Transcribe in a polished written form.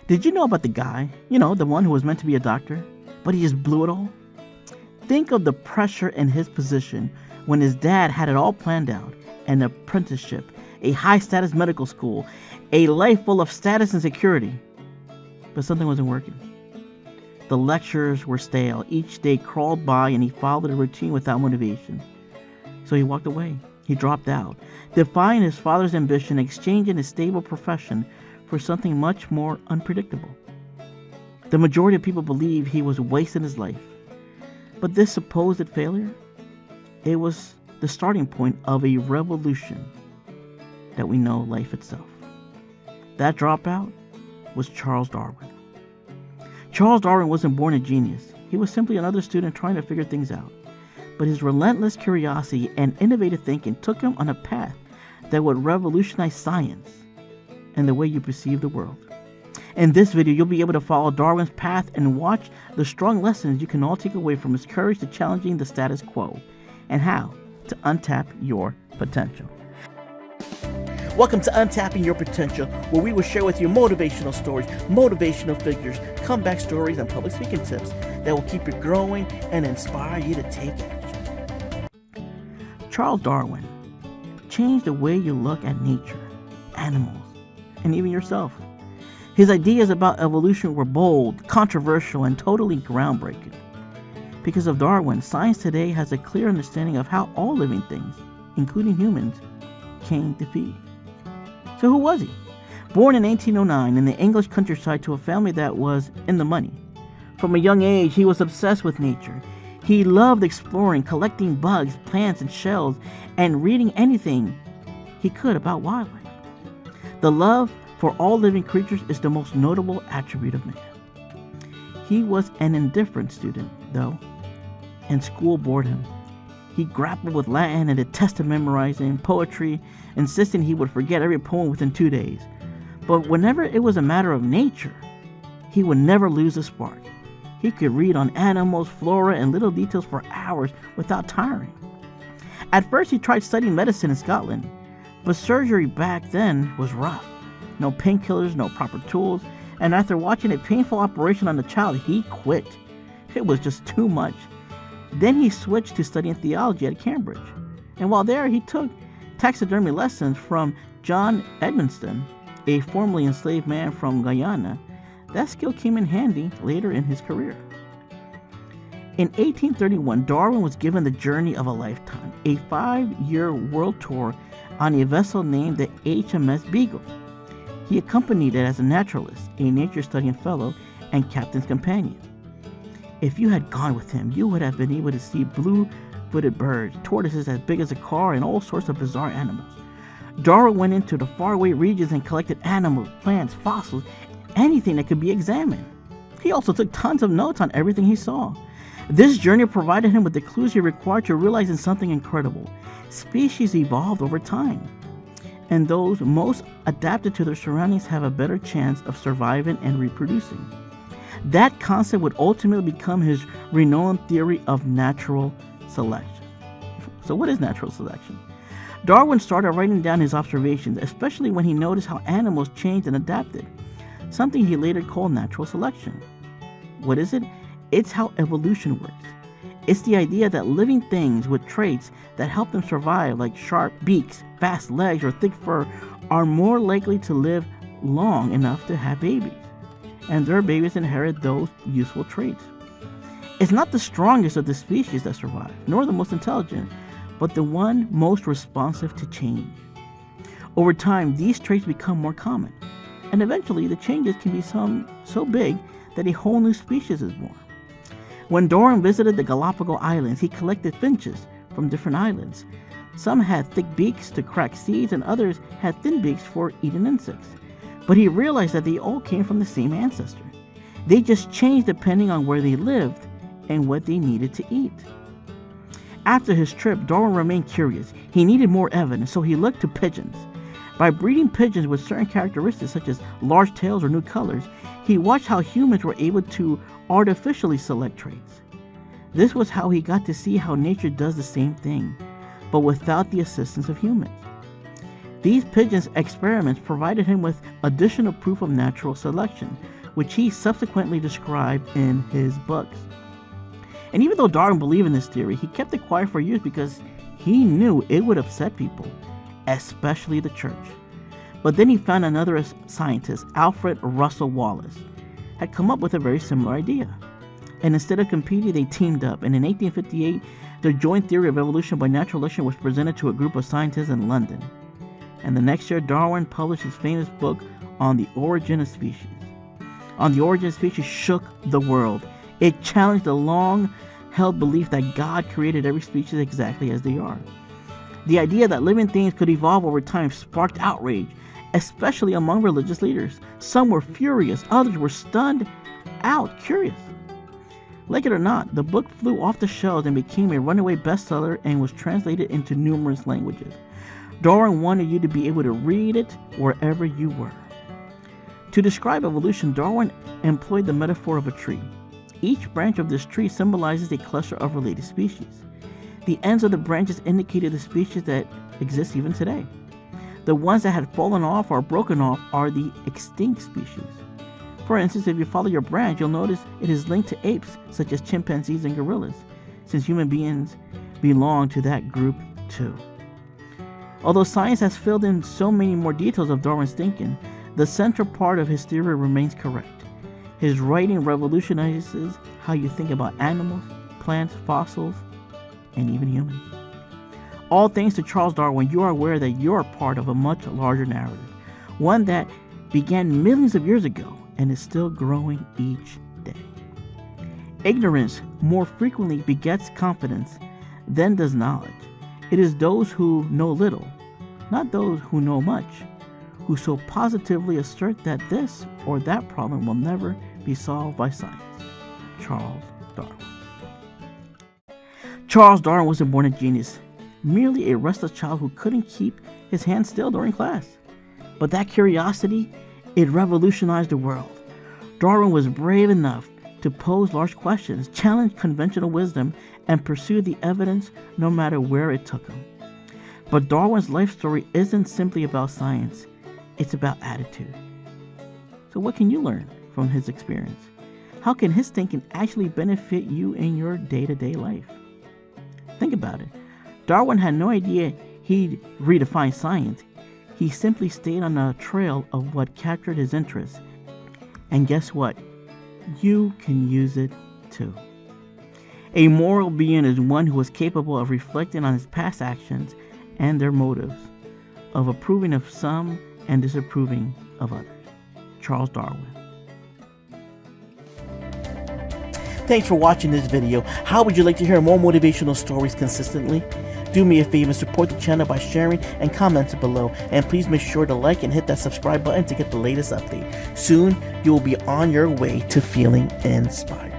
Did you know about the guy, the one who was meant to be a doctor, but he just blew it all? Think of the pressure in his position when his dad had it all planned out: an apprenticeship, a high-status medical school, a life full of status and security. But something wasn't working. The lectures were stale. Each day crawled by and he followed a routine without motivation. So he walked away. He dropped out, defying his father's ambition, exchanging his stable profession for something much more unpredictable. The majority of people believe he was wasting his life. But this supposed failure, it was the starting point of a revolution that we know life itself. That dropout was Charles Darwin. Charles Darwin wasn't born a genius. He was simply another student trying to figure things out. But his relentless curiosity and innovative thinking took him on a path that would revolutionize science and the way you perceive the world. In this video, you'll be able to follow Darwin's path and watch the strong lessons you can all take away from his courage to challenging the status quo and how to untap your potential. Welcome to Untapping Your Potential, where we will share with you motivational stories, motivational figures, comeback stories, and public speaking tips that will keep you growing and inspire you to take action. Charles Darwin changed the way you look at nature, animals, and even yourself. His ideas about evolution were bold, controversial, and totally groundbreaking. Because of Darwin, science today has a clear understanding of how all living things, including humans, came to be. So who was he? Born in 1809 in the English countryside to a family that was in the money. From a young age, he was obsessed with nature. He loved exploring, collecting bugs, plants, and shells, and reading anything he could about wildlife. The love for all living creatures is the most notable attribute of man. He was an indifferent student, though, and school bored him. He grappled with Latin and detested memorizing poetry, insisting he would forget every poem within 2 days. But whenever it was a matter of nature, he would never lose the spark. He could read on animals, flora, and little details for hours without tiring. At first, he tried studying medicine in Scotland, but surgery back then was rough. No painkillers, no proper tools, and after watching a painful operation on the child, he quit. It was just too much. Then he switched to studying theology at Cambridge. And while there, he took taxidermy lessons from John Edmonston, a formerly enslaved man from Guyana. That skill came in handy later in his career. In 1831, Darwin was given the journey of a lifetime, a 5-year world tour on a vessel named the HMS Beagle. He accompanied it as a naturalist, a nature-studying fellow, and captain's companion. If you had gone with him, you would have been able to see blue-footed birds, tortoises as big as a car, and all sorts of bizarre animals. Darwin went into the faraway regions and collected animals, plants, fossils, anything that could be examined. He also took tons of notes on everything he saw. This journey provided him with the clues he required to realizing something incredible. Species evolved over time, and those most adapted to their surroundings have a better chance of surviving and reproducing. That concept would ultimately become his renowned theory of natural selection. So what is natural selection? Darwin started writing down his observations, especially when he noticed how animals changed and adapted, something he later called natural selection. What is it? It's how evolution works. It's the idea that living things with traits that help them survive, like sharp beaks, fast legs, or thick fur, are more likely to live long enough to have babies, and their babies inherit those useful traits. It's not the strongest of the species that survive, nor the most intelligent, but the one most responsive to change. Over time, these traits become more common, and eventually the changes can be so big that a whole new species is born. When Darwin visited the Galapagos Islands, he collected finches from different islands. Some had thick beaks to crack seeds, and others had thin beaks for eating insects. But he realized that they all came from the same ancestor. They just changed depending on where they lived and what they needed to eat. After his trip, Darwin remained curious. He needed more evidence, so he looked to pigeons. By breeding pigeons with certain characteristics such as large tails or new colors, he watched how humans were able to artificially select traits. This was how he got to see how nature does the same thing, but without the assistance of humans. These pigeons' experiments provided him with additional proof of natural selection, which he subsequently described in his books. And even though Darwin believed in this theory, he kept it quiet for years because he knew it would upset people, especially the church. But then he found another scientist, Alfred Russel Wallace, had come up with a very similar idea. And instead of competing, they teamed up. And in 1858, their joint theory of evolution by natural selection was presented to a group of scientists in London. And the next year, Darwin published his famous book on the origin of species. On the origin of species shook the world. It challenged the long-held belief that God created every species exactly as they are. The idea that living things could evolve over time sparked outrage, especially among religious leaders. Some were furious, others were stunned out, curious. Like it or not, the book flew off the shelves and became a runaway bestseller and was translated into numerous languages. Darwin wanted you to be able to read it wherever you were. To describe evolution, Darwin employed the metaphor of a tree. Each branch of this tree symbolizes a cluster of related species. The ends of the branches indicated the species that exist even today. The ones that had fallen off or broken off are the extinct species. For instance, if you follow your branch, you'll notice it is linked to apes such as chimpanzees and gorillas, since human beings belong to that group too. Although science has filled in so many more details of Darwin's thinking, the central part of his theory remains correct. His writing revolutionizes how you think about animals, plants, fossils, and even humans. All thanks to Charles Darwin, you are aware that you are part of a much larger narrative, one that began millions of years ago and is still growing each day. Ignorance more frequently begets confidence than does knowledge. It is those who know little, not those who know much, who so positively assert that this or that problem will never be solved by science. Charles Darwin. Charles Darwin wasn't born a genius, merely a restless child who couldn't keep his hands still during class. But that curiosity, it revolutionized the world. Darwin was brave enough to pose large questions, challenge conventional wisdom, and pursue the evidence no matter where it took him. But Darwin's life story isn't simply about science, it's about attitude. So what can you learn from his experience? How can his thinking actually benefit you in your day-to-day life? Think about it. Darwin had no idea he'd redefine science. He simply stayed on a trail of what captured his interest. And guess what? You can use it too. A moral being is one who is capable of reflecting on his past actions and their motives, of approving of some and disapproving of others. Charles Darwin. Thanks for watching this video. How would you like to hear more motivational stories consistently? Do me a favor and support the channel by sharing and commenting below. And please make sure to like and hit that subscribe button to get the latest update. Soon, you will be on your way to feeling inspired.